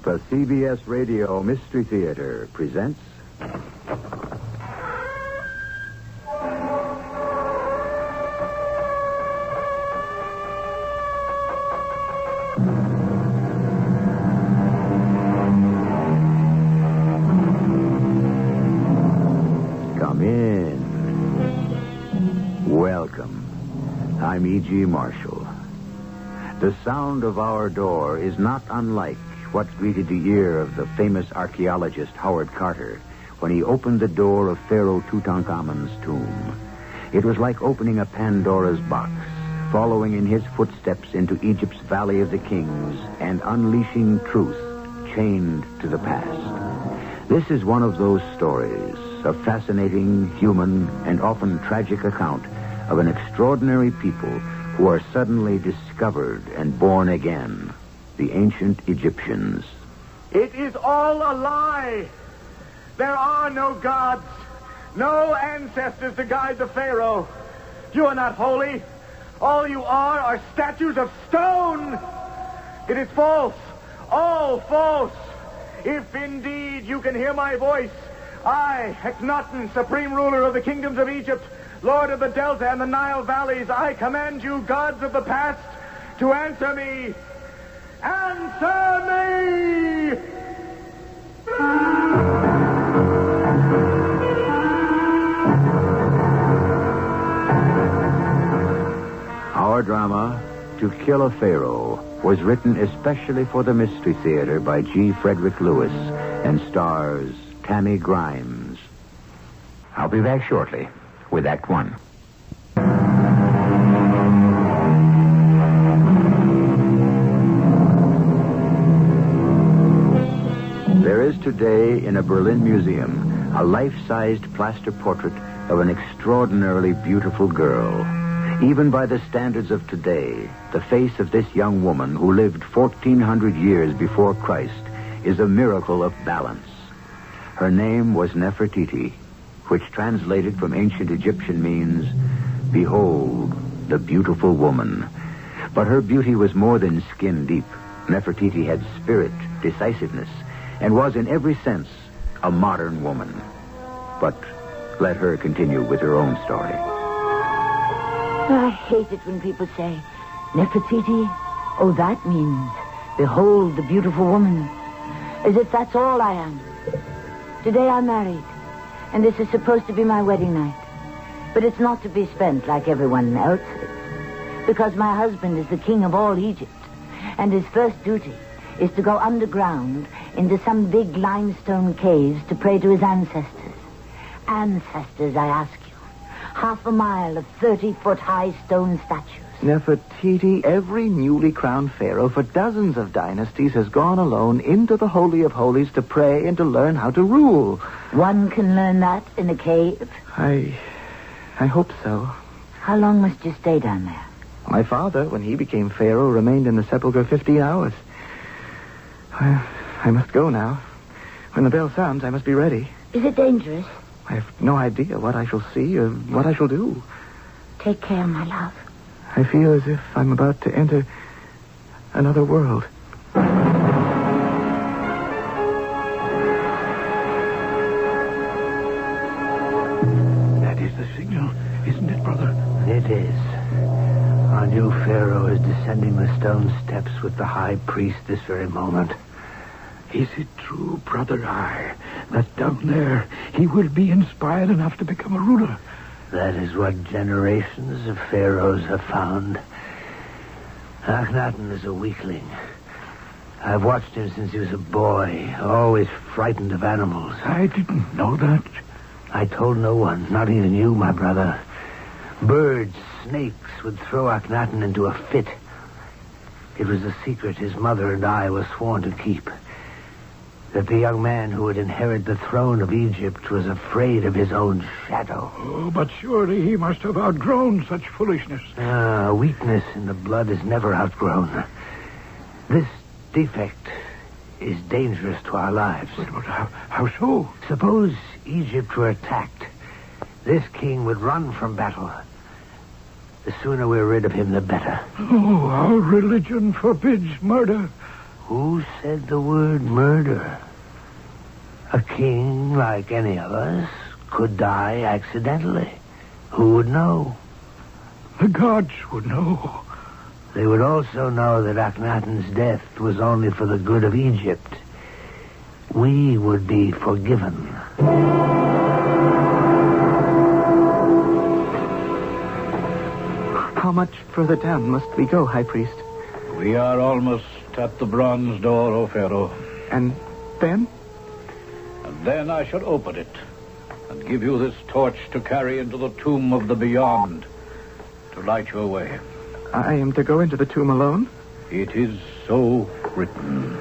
The CBS Radio Mystery Theater presents... Come in. Welcome. I'm E.G. Marshall. The sound of our door is not unlike what greeted the ear of the famous archaeologist Howard Carter when he opened the door of Pharaoh Tutankhamun's tomb. It was like opening a Pandora's box, following in his footsteps into Egypt's Valley of the Kings and unleashing truth chained to the past. This is one of those stories, a fascinating, human, and often tragic account of an extraordinary people who are suddenly discovered and born again. The ancient Egyptians. It is all a lie. There are no gods, no ancestors to guide the Pharaoh. You are not holy. All you are statues of stone. It is false, all false. If indeed you can hear my voice, I, Akhenatan, supreme ruler of the kingdoms of Egypt, lord of the Delta and the Nile valleys, I command you, gods of the past, to answer me. Answer me! Our drama, To Kill a Pharaoh, was written especially for the Mystery Theater by G. Frederick Lewis and stars Tammy Grimes. I'll be back shortly with Act One. There is today in a Berlin museum a life-sized plaster portrait of an extraordinarily beautiful girl. Even by the standards of today, the face of this young woman who lived 1,400 years before Christ is a miracle of balance. Her name was Nefertiti, which translated from ancient Egyptian means, "Behold, the beautiful woman." But her beauty was more than skin deep. Nefertiti had spirit, decisiveness, and was in every sense a modern woman. But let her continue with her own story. I hate it when people say, Nefertiti, oh, that means, behold the beautiful woman. As if that's all I am. Today I'm married, and this is supposed to be my wedding night. But it's not to be spent like everyone else's, because my husband is the king of all Egypt, and his first duty is to go underground into some big limestone caves to pray to his ancestors. Ancestors, I ask you. Half a mile of 30-foot-high stone statues. Nefertiti, every newly crowned pharaoh for dozens of dynasties has gone alone into the Holy of Holies to pray and to learn how to rule. One can learn that in a cave? I hope so. How long must you stay down there? My father, when he became pharaoh, remained in the sepulchre 15 hours. I must go now. When the bell sounds, I must be ready. Is it dangerous? I have no idea what I shall see or what I shall do. Take care, my love. I feel as if I'm about to enter another world. That is the signal, isn't it, brother? It is. Our new pharaoh is descending the stone steps with the high priest this very moment. Is it true, brother I, that down there he will be inspired enough to become a ruler? That is what generations of pharaohs have found. Akhenatan is a weakling. I've watched him since he was a boy, always frightened of animals. I didn't know that. I told no one, not even you, my brother. Birds, snakes would throw Akhenatan into a fit. It was a secret his mother and I were sworn to keep. That the young man who would inherit the throne of Egypt was afraid of his own shadow. Oh, but surely he must have outgrown such foolishness. Weakness in the blood is never outgrown. This defect is dangerous to our lives. But how so? Suppose Egypt were attacked. This king would run from battle. The sooner we're rid of him, the better. Oh, our religion forbids murder. Who said the word murder? A king, like any of us, could die accidentally. Who would know? The gods would know. They would also know that Akhenatan's death was only for the good of Egypt. We would be forgiven. How much further down must we go, High Priest? We are almost at the bronze door, O Pharaoh. And then? And then I shall open it and give you this torch to carry into the tomb of the beyond to light your way. I am to go into the tomb alone? It is so written.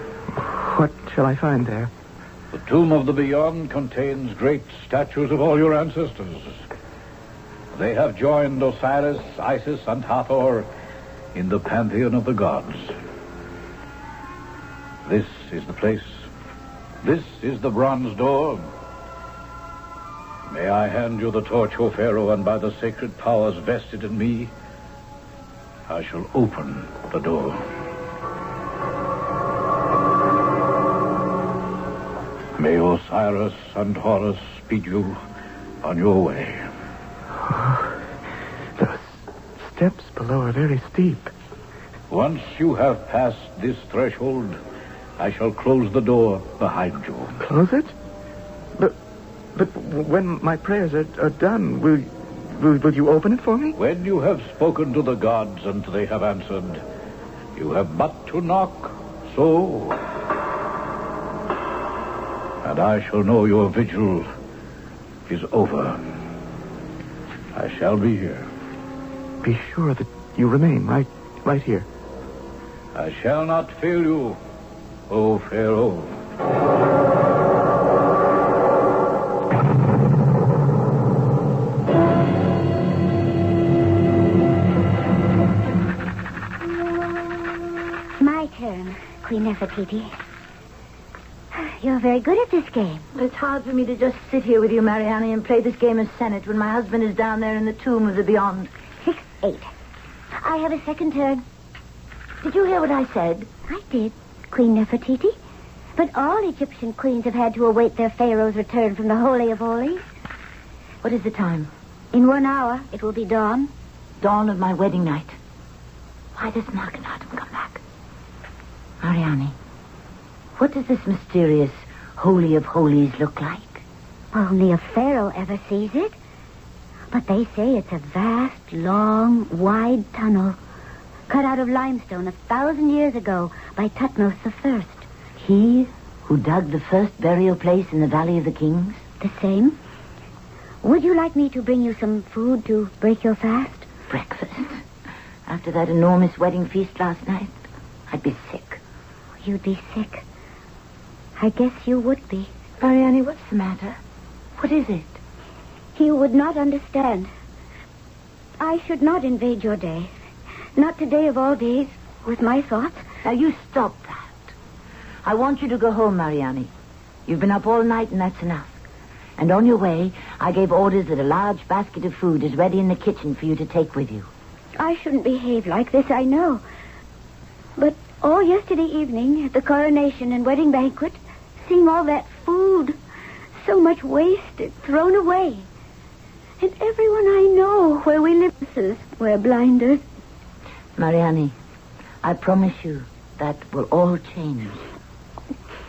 What shall I find there? The tomb of the beyond contains great statues of all your ancestors. They have joined Osiris, Isis, and Hathor in the pantheon of the gods. This is the place. This is the bronze door. May I hand you the torch, O Pharaoh, and by the sacred powers vested in me, I shall open the door. May Osiris and Horus speed you on your way. Those steps below are very steep. Once you have passed this threshold, I shall close the door behind you. Close it? But when my prayers are done, will you open it for me? When you have spoken to the gods and they have answered, you have but to knock, so... and I shall know your vigil is over. I shall be here. Be sure that you remain right here. I shall not fail you, O Pharaoh. My turn, Queen Nefertiti. You're very good at this game. It's hard for me to just sit here with you, Mariani, and play this game of Senate when my husband is down there in the tomb of the beyond. 6-8. I have a second turn. Did you hear what I said? I did, Queen Nefertiti. But all Egyptian queens have had to await their pharaoh's return from the Holy of Holies. What is the time? In 1 hour, it will be dawn. Dawn of my wedding night. Why doesn't Akhenaten come back? Mariani, what does this mysterious Holy of Holies look like? Only a pharaoh ever sees it. But they say it's a vast, long, wide tunnel cut out of limestone 1,000 years ago by Thutmose I. He who dug the first burial place in the Valley of the Kings? The same. Would you like me to bring you some food to break your fast? Breakfast? After that enormous wedding feast last night, I'd be sick. You'd be sick. I guess you would be. Mariani, what's the matter? What is it? You would not understand. I should not invade your day. Not today of all days, with my thoughts. Now, you stop that. I want you to go home, Mariani. You've been up all night, and that's enough. And on your way, I gave orders that a large basket of food is ready in the kitchen for you to take with you. I shouldn't behave like this, I know. But all yesterday evening, at the coronation and wedding banquet, seeing all that food, so much wasted, thrown away. And everyone I know where we live wear blinders. Mariani, I promise you that will all change.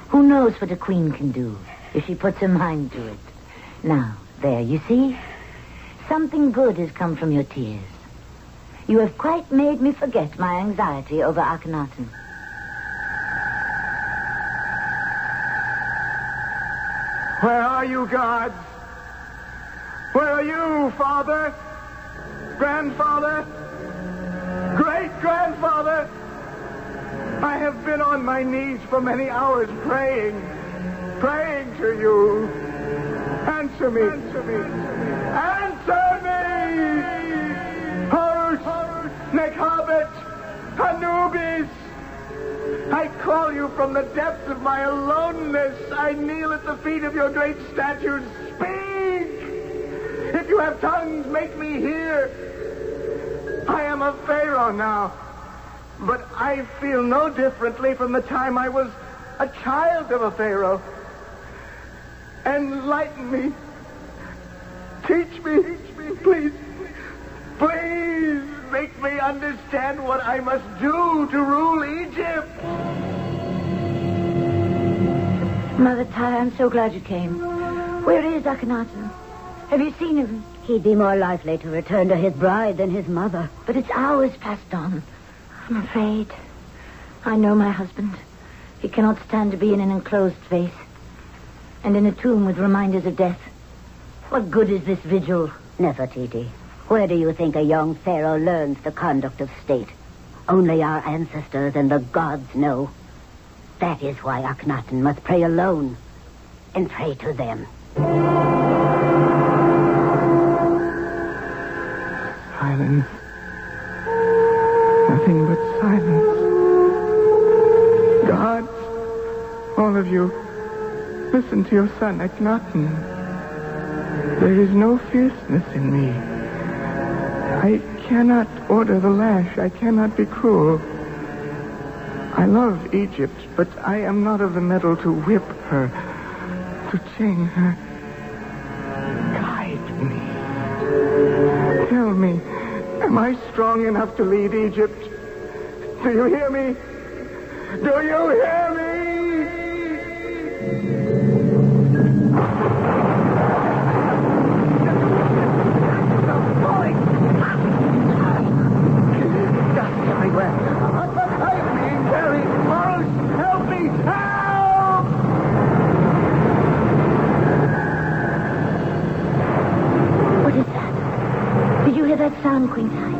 Who knows what a queen can do if she puts her mind to it. Now, there, you see? Something good has come from your tears. You have quite made me forget my anxiety over Akhenaten. Where are you, gods? Where are you, father? Grandfather? Great-grandfather? I have been on my knees for many hours praying to you. Answer me. Answer me! Horus, Nekhabet, Anubis! I call you from the depths of my aloneness. I kneel at the feet of your great statues. Speak! If you have tongues, make me hear. I am a pharaoh now. But I feel no differently from the time I was a child of a pharaoh. Enlighten me. Teach me. Please. Please make me understand what I must do to rule Egypt. Mother Ty, I'm so glad you came. Where is Akhenatan? Have you seen him? He'd be more likely to return to his bride than his mother. But it's hours passed on. I'm afraid. I know my husband. He cannot stand to be in an enclosed space. And in a tomb with reminders of death. What good is this vigil? Nefertiti, where do you think a young pharaoh learns the conduct of state? Only our ancestors and the gods know. That is why Akhenatan must pray alone. And pray to them. Silence. Nothing but silence. Gods, all of you, listen to your son, Akhenatan. There is no fierceness in me. I cannot order the lash. I cannot be cruel. I love Egypt, but I am not of the metal to whip her, to chain her. Guide me. Tell me, am I strong enough to lead Egypt? Do you hear me? Do you hear me? Dust everywhere. I am being buried. Morris, help me! Help! What is that? Did you hear that sound, Queen Ty?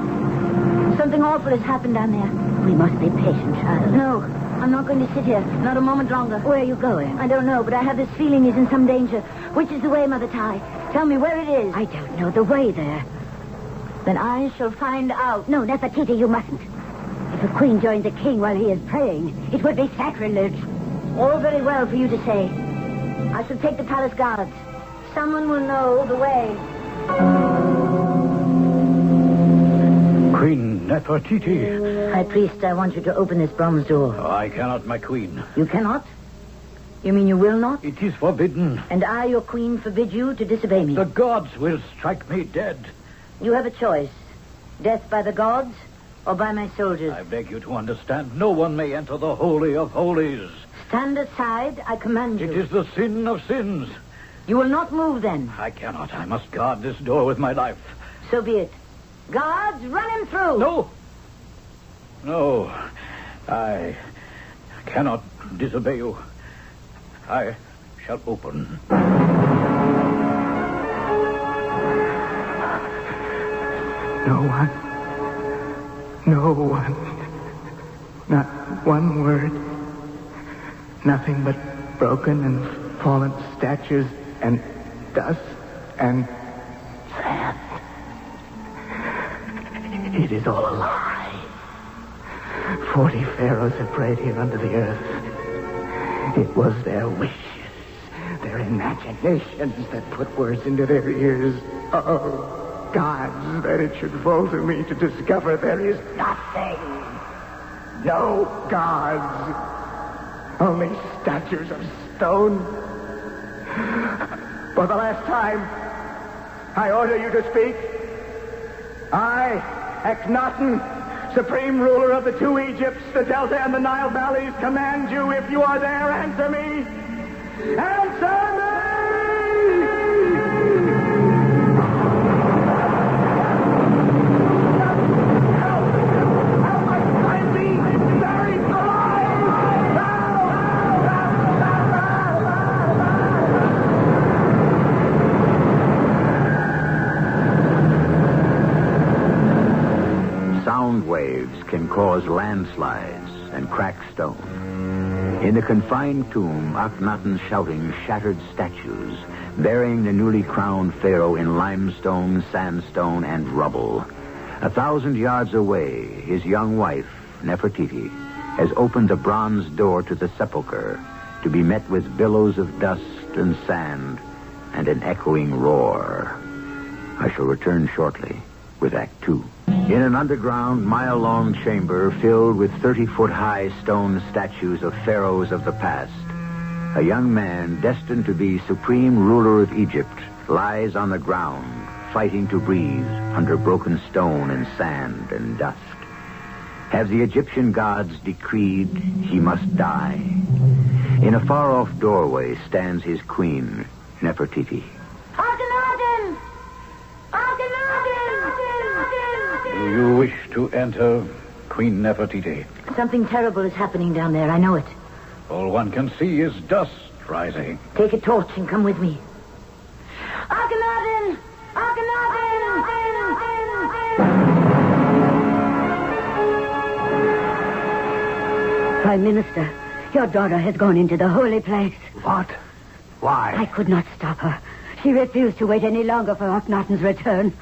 Something awful has happened down there. We must be patient, child. No, I'm not going to sit here. Not a moment longer. Where are you going? I don't know, but I have this feeling he's in some danger. Which is the way, Mother Ty? Tell me where it is. I don't know the way there. Then I shall find out. No, Nefertiti, you mustn't. If a queen joins a king while he is praying, it would be sacrilege. All very well for you to say. I shall take the palace guards. Someone will know the way. Queen Nefertiti. High priest, I want you to open this bronze door. Oh, I cannot, my queen. You cannot? You mean you will not? It is forbidden. And I, your queen, forbid you to disobey me. The gods will strike me dead. You have a choice. Death by the gods or by my soldiers. I beg you to understand, no one may enter the Holy of Holies. Stand aside, I command you. It is the sin of sins. You will not move then. I cannot. I must guard this door with my life. So be it. Guards, run him through. No, I cannot disobey you. I shall open. No one. Not one word. Nothing but broken and fallen statues and dust and sand. It is all a lie. 40 pharaohs have prayed here under the earth. It was their wishes, their imaginations that put words into their ears. Oh, gods, that it should fall to me to discover there is nothing. No gods. Only statues of stone. For the last time, I order you to speak. I, Akhenatan, supreme ruler of the two Egypts, the Delta and the Nile valleys, command you, if you are there, answer me. Answer me! Help! I'm being buried alive! Sound waves can cause landslides and crack stone. In the confined tomb, Akhenaten's shouting shattered statues, burying the newly crowned pharaoh in limestone, sandstone, and rubble. 1,000 yards away, his young wife, Nefertiti, has opened the bronze door to the sepulchre to be met with billows of dust and sand and an echoing roar. I shall return shortly with Act Two. In an underground, mile-long chamber filled with 30-foot-high stone statues of pharaohs of the past, a young man destined to be supreme ruler of Egypt lies on the ground, fighting to breathe under broken stone and sand and dust. Have the Egyptian gods decreed he must die? In a far-off doorway stands his queen, Nefertiti. Akhenatan! Akhenatan! Do you wish to enter, Queen Nefertiti? Something terrible is happening down there. I know it. All one can see is dust rising. Take a torch and come with me. Akhenatan! Akhenatan! Prime Minister, your daughter has gone into the holy place. What? Why? I could not stop her. She refused to wait any longer for Akhenaten's return.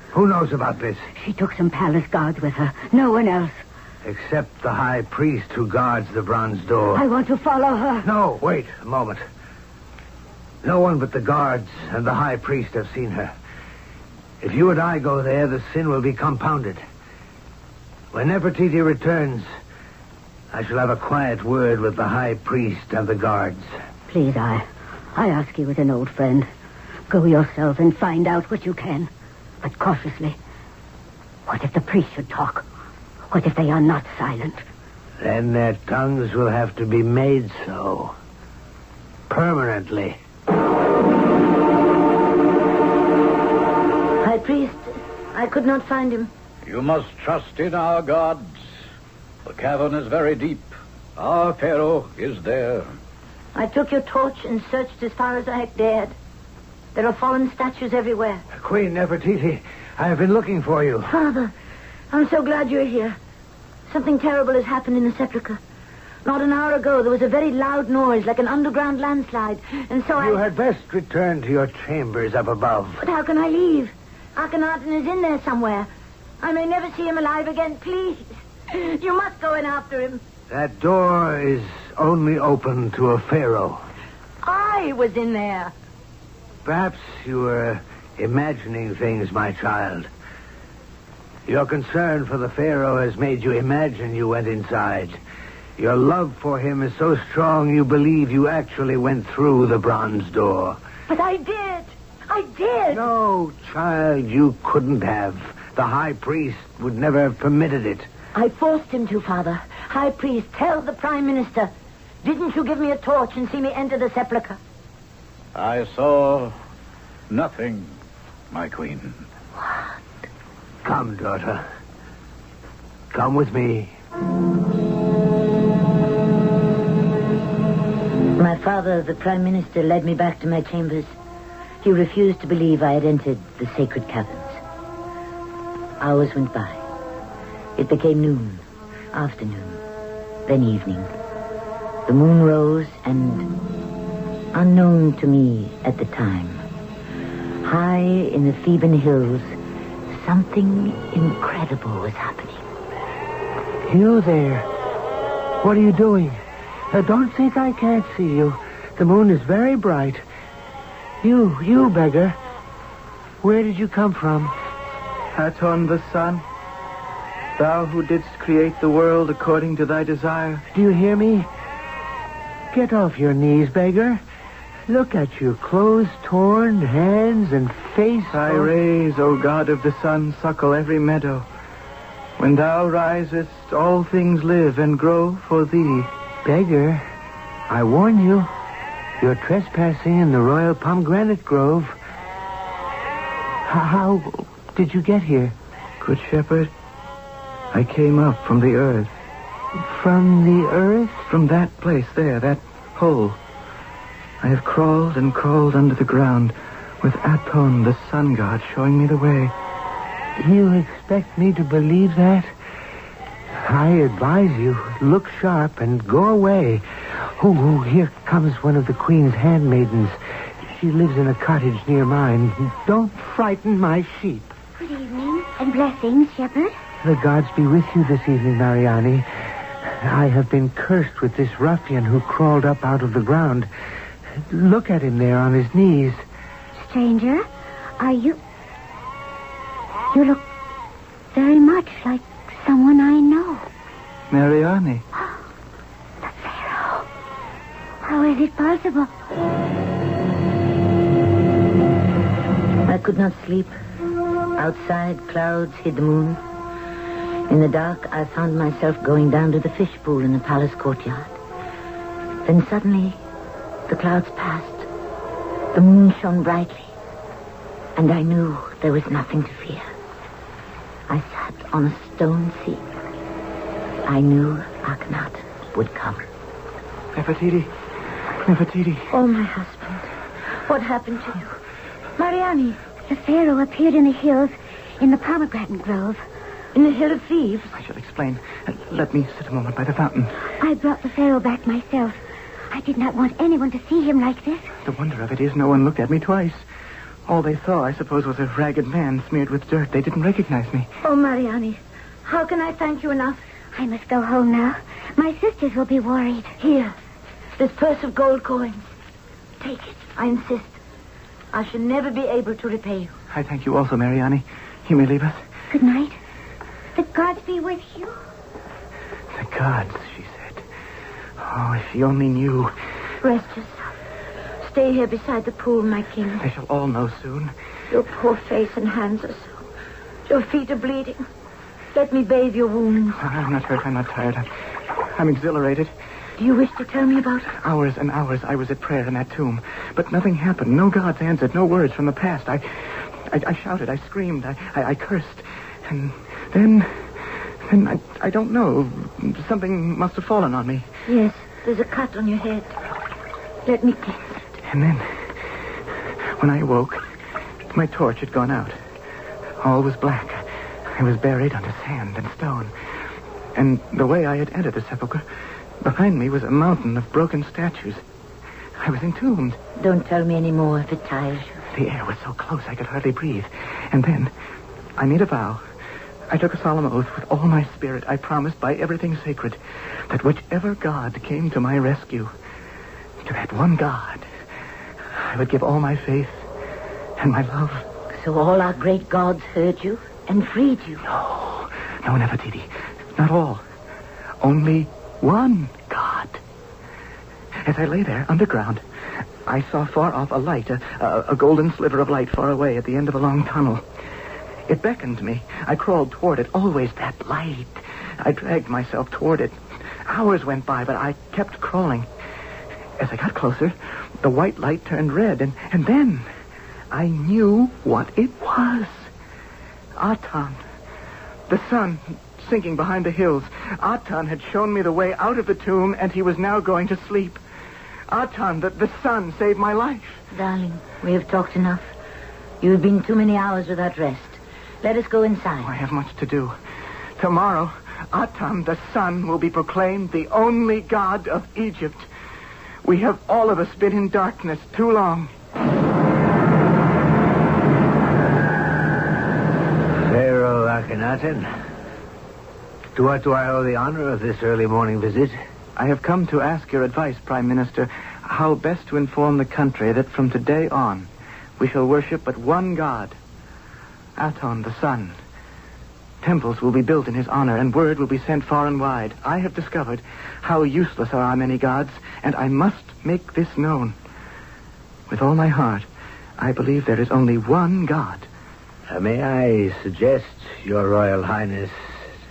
Who knows about this? She took some palace guards with her. No one else. Except the high priest who guards the bronze door. I want to follow her. No, wait a moment. No one but the guards and the high priest have seen her. If you and I go there, the sin will be compounded. When Nefertiti returns, I shall have a quiet word with the high priest and the guards. Please, I ask you as an old friend. Go yourself and find out what you can. But cautiously. What if the priest should talk? What if they are not silent? Then their tongues will have to be made so. Permanently. High priest, I could not find him. You must trust in our gods. The cavern is very deep. Our pharaoh is there. I took your torch and searched as far as I dared. There are fallen statues everywhere. Queen Nefertiti, I have been looking for you. Father, I'm so glad you're here. Something terrible has happened in the sepulchre. Not an hour ago, there was a very loud noise, like an underground landslide. And so You had best return to your chambers up above. But how can I leave? Akhenaten is in there somewhere. I may never see him alive again. Please. You must go in after him. That door is only open to a pharaoh. I was in there. Perhaps you were imagining things, my child. Your concern for the pharaoh has made you imagine you went inside. Your love for him is so strong you believe you actually went through the bronze door. But I did. I did. No, child, you couldn't have. The high priest would never have permitted it. I forced him to, Father. High priest, tell the Prime Minister. Didn't you give me a torch and see me enter the sepulchre? I saw nothing, my queen. Come, daughter. Come with me. My father, the Prime Minister, led me back to my chambers. He refused to believe I had entered the sacred caverns. Hours went by. It became noon, afternoon, then evening. The moon rose, and unknown to me at the time, high in the Theban hills, something incredible was happening. You there. What are you doing? Don't think I can't see you. The moon is very bright. You beggar. Where did you come from? Aton the sun, thou who didst create the world according to thy desire. Do you hear me? Get off your knees, beggar. Look at you, clothes torn, hands and face. Thy rays, O God of the sun, suckle every meadow. When thou risest, all things live and grow for thee. Beggar, I warn you, you're trespassing in the royal pomegranate grove. How did you get here? Good shepherd, I came up from the earth. From the earth? From that place there, that hole. I have crawled and crawled under the ground with Aton, the sun god, showing me the way. You expect me to believe that? I advise you, look sharp and go away. Oh, here comes one of the queen's handmaidens. She lives in a cottage near mine. Don't frighten my sheep. Good evening, and blessings, shepherd. The gods be with you this evening, Mariani. I have been cursed with this ruffian who crawled up out of the ground. Look at him there on his knees. Stranger, are you... You look very much like someone I know. Mariani. The Pharaoh. How is it possible? I could not sleep. Outside, clouds hid the moon. In the dark, I found myself going down to the fish pool in the palace courtyard. Then suddenly, the clouds passed. The moon shone brightly. And I knew there was nothing to fear. I sat on a stone seat. I knew Akhenatan would come. Nefertiti. Nefertiti. Oh, my husband. What happened to you? Mariani. The Pharaoh appeared in the hills in the pomegranate grove. In the Hill of Thieves? I shall explain. Let me sit a moment by the fountain. I brought the Pharaoh back myself. I did not want anyone to see him like this. The wonder of it is no one looked at me twice. All they saw, I suppose, was a ragged man smeared with dirt. They didn't recognize me. Oh, Mariani, how can I thank you enough? I must go home now. My sisters will be worried. Here, this purse of gold coins. Take it. I insist. I shall never be able to repay you. I thank you also, Mariani. You may leave us. Good night. The gods be with you. The gods, she said. Oh, if you only knew. Rest yourself. Stay here beside the pool, my king. They shall all know soon. Your poor face and hands are so. Your feet are bleeding. Let me bathe your wounds. I'm not hurt. I'm not tired. I'm exhilarated. Do you wish to tell me about it? Hours and hours I was at prayer in that tomb. But nothing happened. No gods answered. No words from the past. I shouted. I screamed. I cursed. And then I don't know. Something must have fallen on me. Yes, there's a cut on your head. Let me cleanse it. And then, when I awoke, my torch had gone out. All was black. I was buried under sand and stone. And the way I had entered the sepulchre, behind me was a mountain of broken statues. I was entombed. Don't tell me any more if it tires you. The air was so close I could hardly breathe. And then I made a vow. I took a solemn oath with all my spirit. I promised by everything sacred that whichever god came to my rescue, to that one god, I would give all my faith and my love. So all our great gods heard you and freed you? No, Nefertiti. Not all. Only one god. As I lay there underground, I saw far off a light, a golden sliver of light far away at the end of a long tunnel. It beckoned me. I crawled toward it. Always that light. I dragged myself toward it. Hours went by, but I kept crawling. As I got closer, the white light turned red, and then I knew what it was. Aten. The sun sinking behind the hills. Aten had shown me the way out of the tomb, and he was now going to sleep. Aten, the sun, saved my life. Darling, we have talked enough. You've been too many hours without rest. Let us go inside. I have much to do. Tomorrow, Aten, the sun, will be proclaimed the only god of Egypt. We have all of us been in darkness too long. Pharaoh Akhenatan, to what do I owe the honor of this early morning visit? I have come to ask your advice, Prime Minister, how best to inform the country that from today on, we shall worship but one god, Aten, the sun. Temples will be built in his honor, and word will be sent far and wide. I have discovered how useless are our many gods, and I must make this known. With all my heart, I believe there is only one god. May I suggest, Your Royal Highness,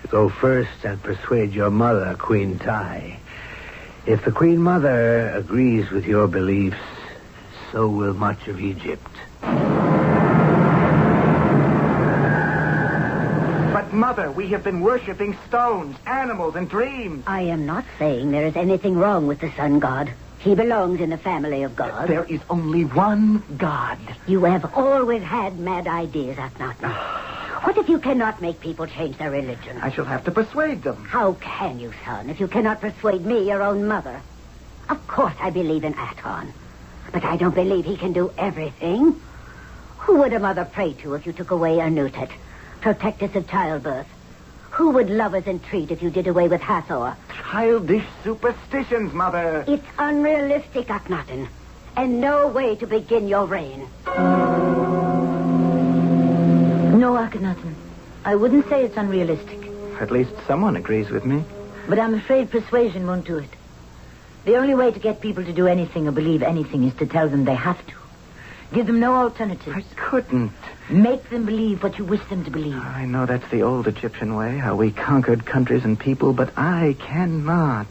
to go first and persuade your mother, Queen Tai. If the Queen Mother agrees with your beliefs, so will much of Egypt. But, Mother, we have been worshipping stones, animals, and dreams. I am not saying there is anything wrong with the sun god. He belongs in the family of gods. There is only one god. You have always had mad ideas, Akhenatan. What if you cannot make people change their religion? I shall have to persuade them. How can you, son, if you cannot persuade me, your own mother? Of course I believe in Aten, but I don't believe he can do everything. Who would a mother pray to if you took away Anutet, protectress of childbirth? Who would love us and treat if you did away with Hathor? Childish superstitions, Mother. It's unrealistic, Akhenatan, and no way to begin your reign. No, Akhenatan. I wouldn't say it's unrealistic. At least someone agrees with me. But I'm afraid persuasion won't do it. The only way to get people to do anything or believe anything is to tell them they have to. Give them no alternatives. I couldn't. Make them believe what you wish them to believe. I know that's the old Egyptian way, how we conquered countries and people, but I cannot.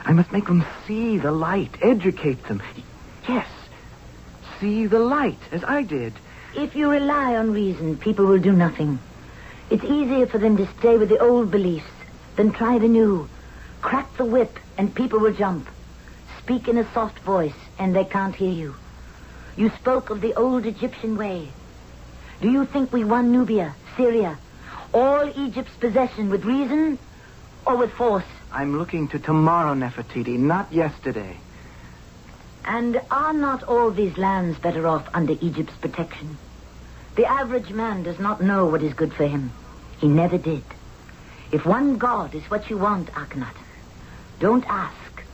I must make them see the light, educate them. Yes, see the light, as I did. If you rely on reason, people will do nothing. It's easier for them to stay with the old beliefs than try the new. Crack the whip, and people will jump. Speak in a soft voice, and they can't hear you. You spoke of the old Egyptian way. Do you think we won Nubia, Syria, all Egypt's possession with reason or with force? I'm looking to tomorrow, Nefertiti, not yesterday. And are not all these lands better off under Egypt's protection? The average man does not know what is good for him. He never did. If one God is what you want, Akhenatan, don't ask.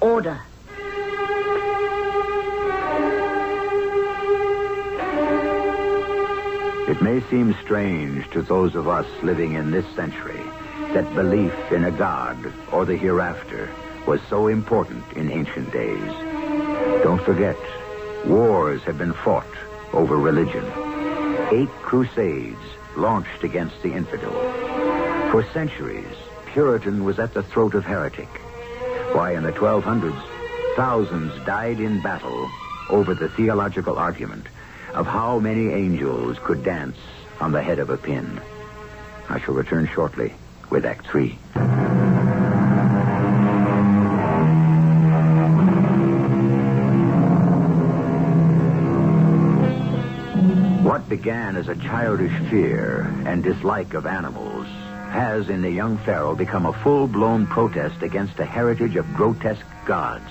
Order. It may seem strange to those of us living in this century that belief in a god or the hereafter was so important in ancient days. Don't forget, wars have been fought over religion. 8 crusades launched against the infidel. For centuries, Puritan was at the throat of heretic. Why, in the 1200s, thousands died in battle over the theological argument of how many angels could dance on the head of a pin. I shall return shortly with Act 3. What began as a childish fear and dislike of animals has, in the young Pharaoh, become a full-blown protest against a heritage of grotesque gods,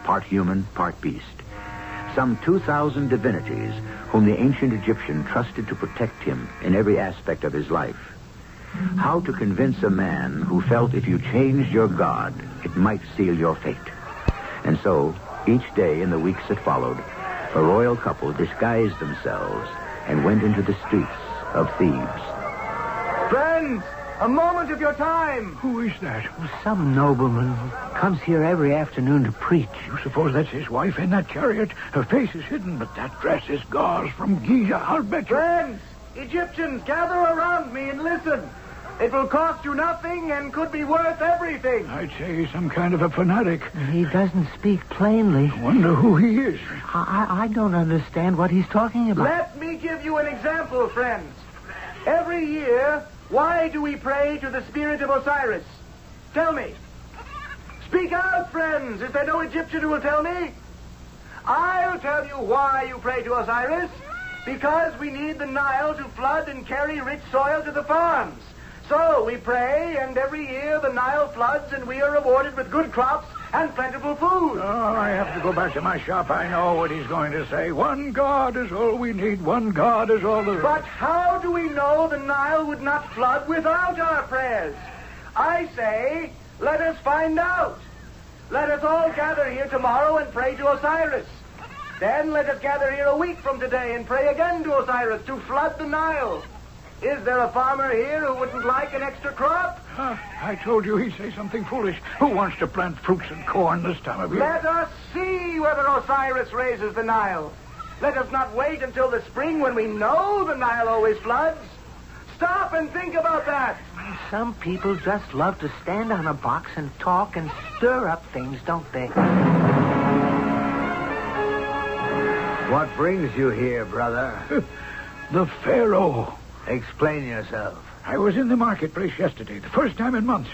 part human, part beast. Some 2,000 divinities whom the ancient Egyptian trusted to protect him in every aspect of his life. How to convince a man who felt if you changed your god, it might seal your fate. And so, each day in the weeks that followed, a royal couple disguised themselves and went into the streets of Thebes. Friends, a moment of your time. Who is that? Some nobleman who comes here every afternoon to preach. You suppose that's his wife in that chariot? Her face is hidden, but that dress is gauze from Giza, I'll bet you. Friends, Egyptians, gather around me and listen. It will cost you nothing and could be worth everything. I'd say he's some kind of a fanatic. He doesn't speak plainly. Wonder who he is. I don't understand what he's talking about. Let me give you an example, friends. Every year, why do we pray to the spirit of Osiris? Tell me. Speak out, friends. Is there no Egyptian who will tell me? I'll tell you why you pray to Osiris. Because we need the Nile to flood and carry rich soil to the farms. So we pray, and every year the Nile floods, and we are rewarded with good crops and plentiful food. Oh, I have to go back to my shop. I know what he's going to say. One God is all we need. One God is all there is. But how do we know the Nile would not flood without our prayers? I say, let us find out. Let us all gather here tomorrow and pray to Osiris. Then let us gather here a week from today and pray again to Osiris to flood the Nile. Is there a farmer here who wouldn't like an extra crop? I told you he'd say something foolish. Who wants to plant fruits and corn this time of year? Let us see whether Osiris raises the Nile. Let us not wait until the spring when we know the Nile always floods. Stop and think about that. Some people just love to stand on a box and talk and stir up things, don't they? What brings you here, brother? The Pharaoh. Explain yourself. I was in the marketplace yesterday, the first time in months,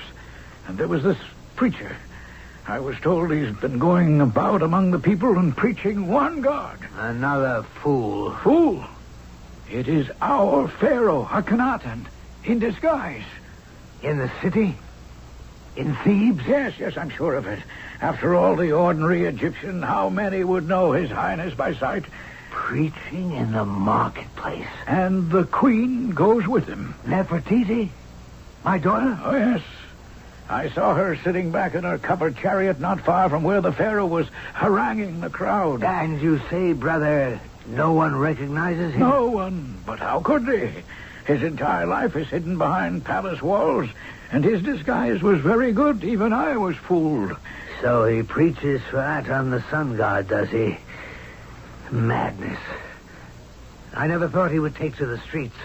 and there was this preacher. I was told he's been going about among the people and preaching one God. Another fool. Fool? It is our Pharaoh, Akhenatan, in disguise. In the city? In Thebes? Yes, I'm sure of it. After all, the ordinary Egyptian, how many would know His Highness by sight? Preaching in the marketplace. And the queen goes with him. Nefertiti? My daughter? Oh, yes. I saw her sitting back in her covered chariot not far from where the Pharaoh was haranguing the crowd. And you say, brother, No one recognizes him? No one. But how could they? His entire life is hidden behind palace walls, and his disguise was very good. Even I was fooled. So he preaches for Aton the sun god, does he? Madness. I never thought he would take to the streets.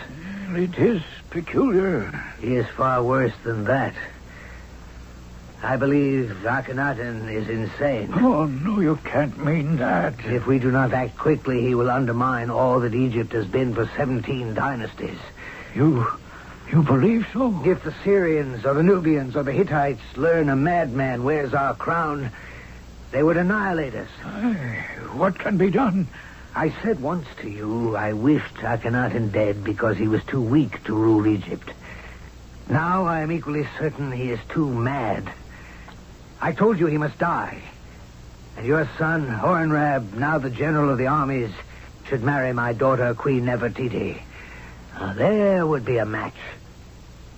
It is peculiar. He is far worse than that. I believe Akhenatan is insane. Oh, no, you can't mean that. If we do not act quickly, he will undermine all that Egypt has been for 17 dynasties. You believe so? If the Syrians or the Nubians or the Hittites learn a madman wears our crown, they would annihilate us. What can be done? I said once to you I wished Akhenatan dead because he was too weak to rule Egypt. Now I am equally certain he is too mad. I told you he must die. And your son, Hornrab, now the general of the armies, should marry my daughter, Queen Nefertiti. There would be a match.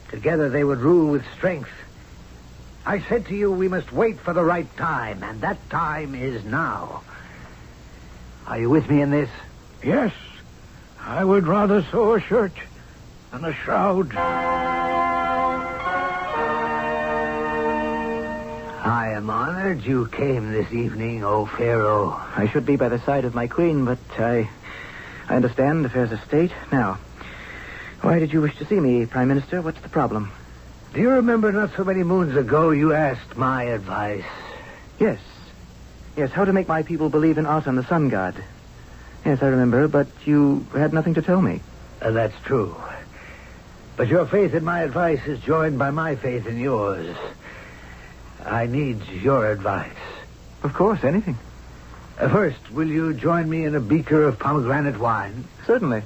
Together they would rule with strength. I said to you we must wait for the right time, and that time is now. Are you with me in this? Yes. I would rather sew a shirt than a shroud. I am honored you came this evening, O Pharaoh. I should be by the side of my queen, but I understand affairs of state. Now, why did you wish to see me, Prime Minister? What's the problem? Do you remember not so many moons ago you asked my advice? Yes. Yes, how to make my people believe in Aton, the sun god. Yes, I remember, but you had nothing to tell me. That's true. But your faith in my advice is joined by my faith in yours. I need your advice. Of course, anything. First, will you join me in a beaker of pomegranate wine? Certainly.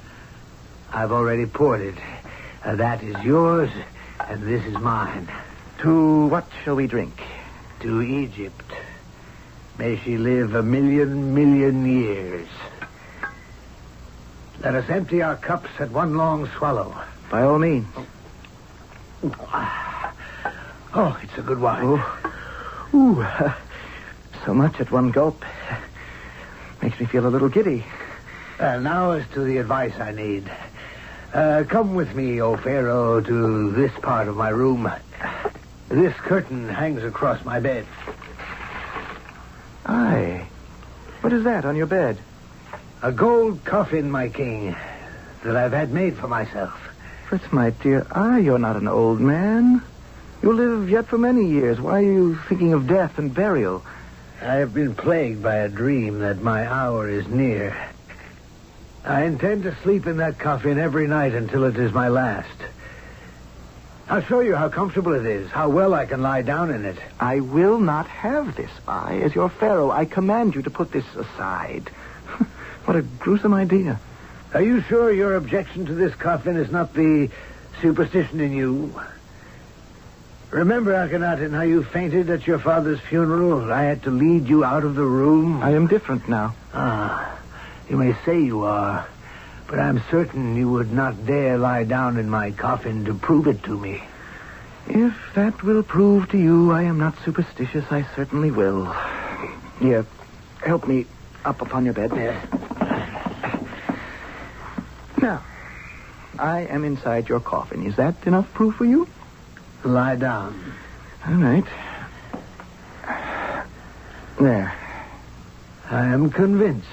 I've already poured it. That is yours, and this is mine. To what shall we drink? To Egypt. May she live 1,000,000 years. Let us empty our cups at one long swallow. By all means. Oh, it's a good wine. Ooh, so much at one gulp. Makes me feel a little giddy. Now as to the advice I need. Come with me, O Pharaoh, to this part of my room. This curtain hangs across my bed. Aye. What is that on your bed? A gold coffin, my king, that I've had made for myself. Fritz, my dear, you're not an old man. You'll live yet for many years. Why are you thinking of death and burial? I have been plagued by a dream that my hour is near. I intend to sleep in that coffin every night until it is my last. I'll show you how comfortable it is, how well I can lie down in it. I will not have this. As your pharaoh, I command you to put this aside. What a gruesome idea. Are you sure your objection to this coffin is not the superstition in you? Remember, Akhenatan, how you fainted at your father's funeral? I had to lead you out of the room. I am different now. You may say you are, but I'm certain you would not dare lie down in my coffin to prove it to me. If that will prove to you I am not superstitious, I certainly will. Here, help me up upon your bed. Yes. Now, I am inside your coffin. Is that enough proof for you? Lie down. All right. There. I am convinced.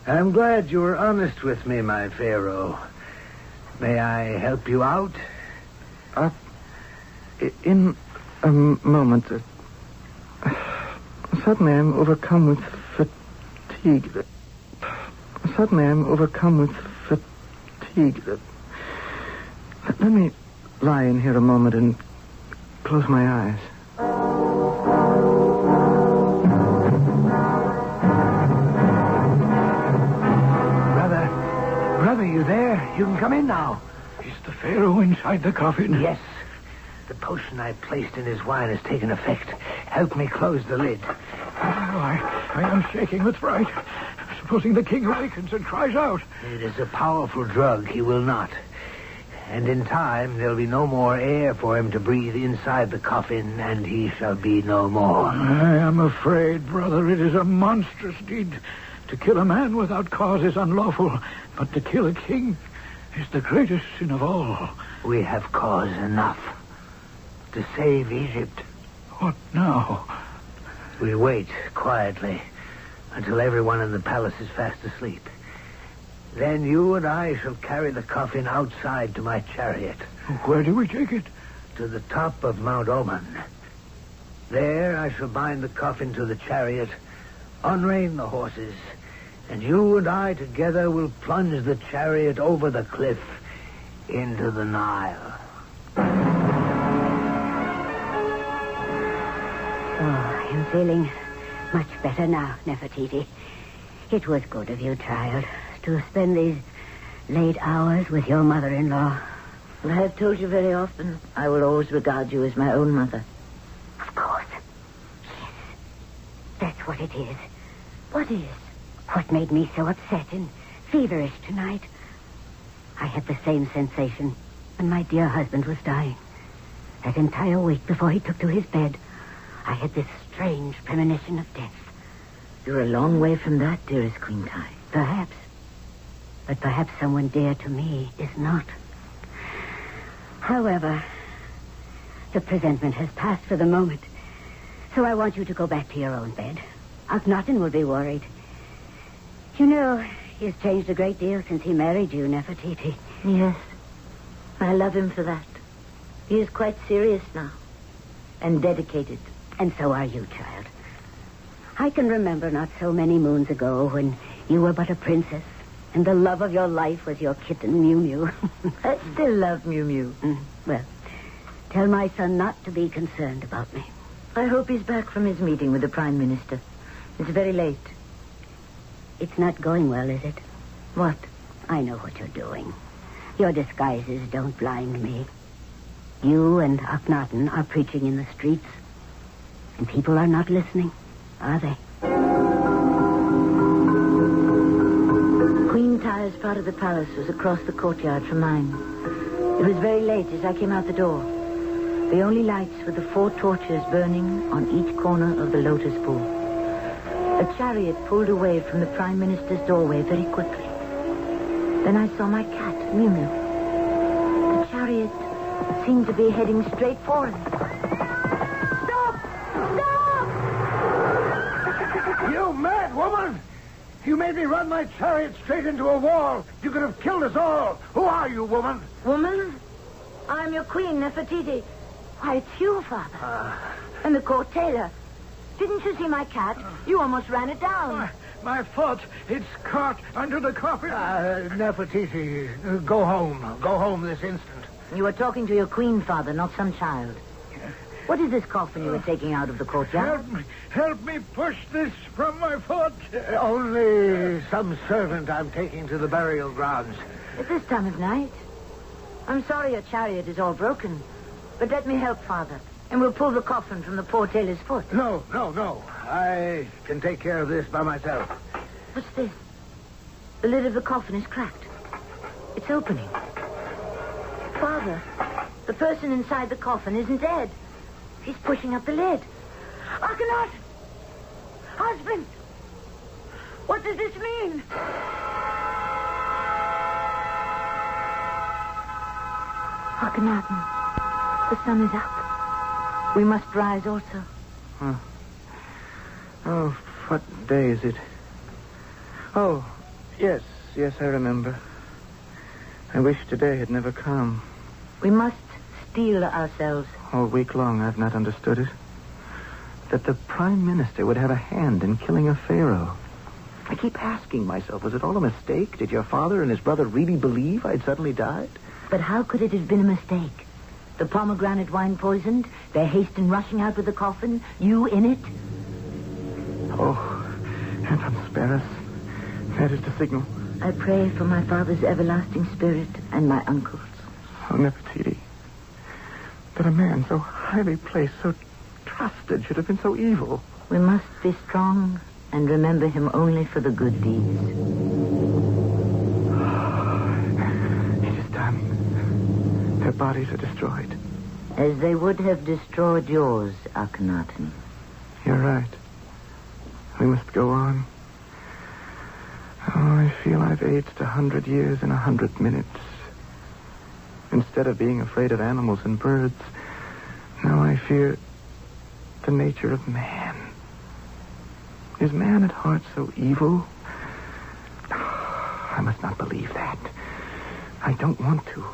I'm glad you were honest with me, my Pharaoh. May I help you out? In a moment. Suddenly I'm overcome with fatigue. Let me lie in here a moment and close my eyes. Brother, you there? You can come in now. Is the Pharaoh inside the coffin? Yes. The potion I placed in his wine has taken effect. Help me close the lid. I am shaking with fright. Supposing the king awakens and cries out. It is a powerful drug. He will not. And in time, there'll be no more air for him to breathe inside the coffin, and he shall be no more. I am afraid, brother, it is a monstrous deed. To kill a man without cause is unlawful, but to kill a king is the greatest sin of all. We have cause enough to save Egypt. What now? We wait quietly until everyone in the palace is fast asleep. Then you and I shall carry the coffin outside to my chariot. Where do we take it? To the top of Mount Oman. There I shall bind the coffin to the chariot, unrein the horses, and you and I together will plunge the chariot over the cliff into the Nile. I am feeling much better now, Nefertiti. It was good of you, child, to spend these late hours with your mother-in-law. I have told you very often, I will always regard you as my own mother. Of course. Yes. That's what it is. What is? What made me so upset and feverish tonight? I had the same sensation when my dear husband was dying. That entire week before he took to his bed, I had this strange premonition of death. You're a long way from that, dearest Queen Tai. Perhaps. But perhaps someone dear to me is not. However, the presentiment has passed for the moment. So I want you to go back to your own bed. Akhenatan will be worried. You know, he's changed a great deal since he married you, Nefertiti. Yes. I love him for that. He is quite serious now. And dedicated. And so are you, child. I can remember not so many moons ago when you were but a princess, and the love of your life was your kitten, Mew Mew. I still love Mew Mew. Well, tell my son not to be concerned about me. I hope he's back from his meeting with the Prime Minister. It's very late. It's not going well, is it? What? I know what you're doing. Your disguises don't blind me. You and Akhenatan are preaching in the streets. And people are not listening, are they? Queen Tai's part of the palace was across the courtyard from mine. It was very late as I came out the door. The only lights were the 4 torches burning on each corner of the lotus pool. A chariot pulled away from the Prime Minister's doorway very quickly. Then I saw my cat, Mew Mew. The chariot seemed to be heading straight for him. You mad woman! You made me run my chariot straight into a wall. You could have killed us all. Who are you, woman? Woman? I'm your queen, Nefertiti. Why, it's you, Father. And the court tailor. Didn't you see my cat? You almost ran it down. My fault. It's caught under the coffin. Nefertiti, go home. Go home this instant. You were talking to your queen, Father, not some child. What is this coffin you were taking out of the courtyard? Help me push this from my foot. Only some servant I'm taking to the burial grounds. At this time of night? I'm sorry your chariot is all broken. But let me help, Father. And we'll pull the coffin from the poor tailor's foot. No. I can take care of this by myself. What's this? The lid of the coffin is cracked. It's opening. Father, the person inside the coffin isn't dead. He's pushing up the lid. Akhenatan! Husband! What does this mean? Akhenatan, the sun is up. We must rise also. Oh, what day is it? Oh, yes, I remember. I wish today had never come. We must steel ourselves. All week long I've not understood it. That the Prime Minister would have a hand in killing a pharaoh. I keep asking myself, was it all a mistake? Did your father and his brother really believe I'd suddenly died? But how could it have been a mistake? The pomegranate wine poisoned, their haste in rushing out with the coffin, you in it? Oh, heaven spare us. That is the signal. I pray for my father's everlasting spirit and my uncle's. Oh, Nefertiti. That a man so highly placed, so trusted, should have been so evil. We must be strong and remember him only for the good deeds. It is done. Their bodies are destroyed. As they would have destroyed yours, Akhenatan. You're right. We must go on. I feel I've aged 100 years in 100 minutes. Instead of being afraid of animals and birds, now I fear the nature of man. Is man at heart so evil? I must not believe that. I don't want to.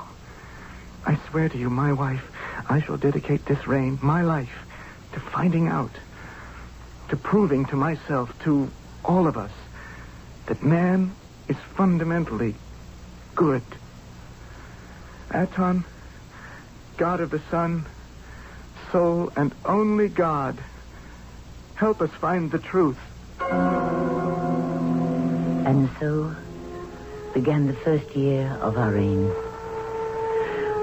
I swear to you, my wife, I shall dedicate this reign, my life, to finding out, to proving to myself, to all of us, that man is fundamentally good. Aton, God of the sun, sole and only God, help us find the truth. And so began the first year of our reign.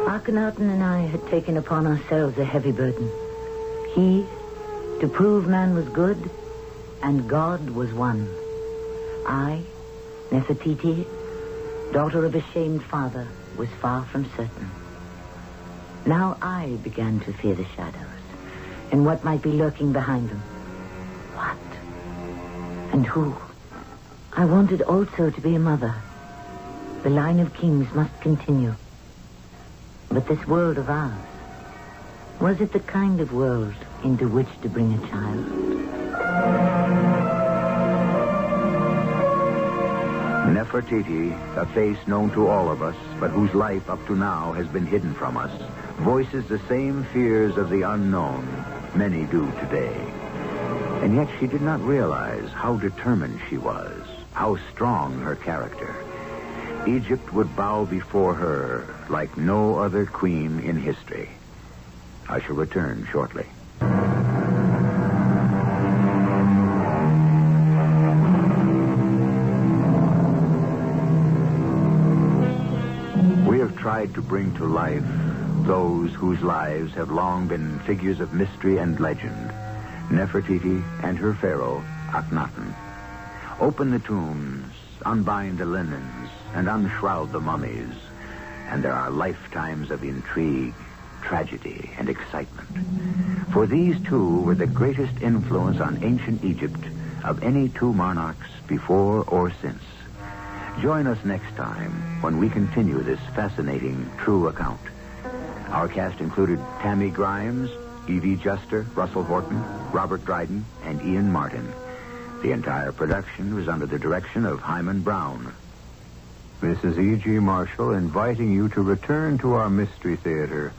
Akhenatan and I had taken upon ourselves a heavy burden. He, to prove man was good, and God was one. I, Nefertiti, daughter of a shamed father, was far from certain. Now I began to fear the shadows and what might be lurking behind them. What? And who? I wanted also to be a mother. The line of kings must continue. But this world of ours, was it the kind of world into which to bring a child? Nefertiti, a face known to all of us, but whose life up to now has been hidden from us, voices the same fears of the unknown many do today. And yet she did not realize how determined she was, how strong her character. Egypt would bow before her like no other queen in history. I shall return shortly. We have tried to bring to life those whose lives have long been figures of mystery and legend. Nefertiti and her pharaoh, Akhenatan. Open the tombs, unbind the linens, and unshroud the mummies, and there are lifetimes of intrigue, tragedy, and excitement. For these two were the greatest influence on ancient Egypt of any two monarchs before or since. Join us next time when we continue this fascinating true account. Our cast included Tammy Grimes, Evie Juster, Russell Horton, Robert Dryden, and Ian Martin. The entire production was under the direction of Hyman Brown. This is E.G. Marshall inviting you to return to our Mystery Theater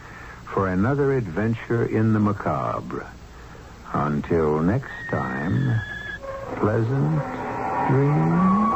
for another adventure in the macabre. Until next time, pleasant dreams.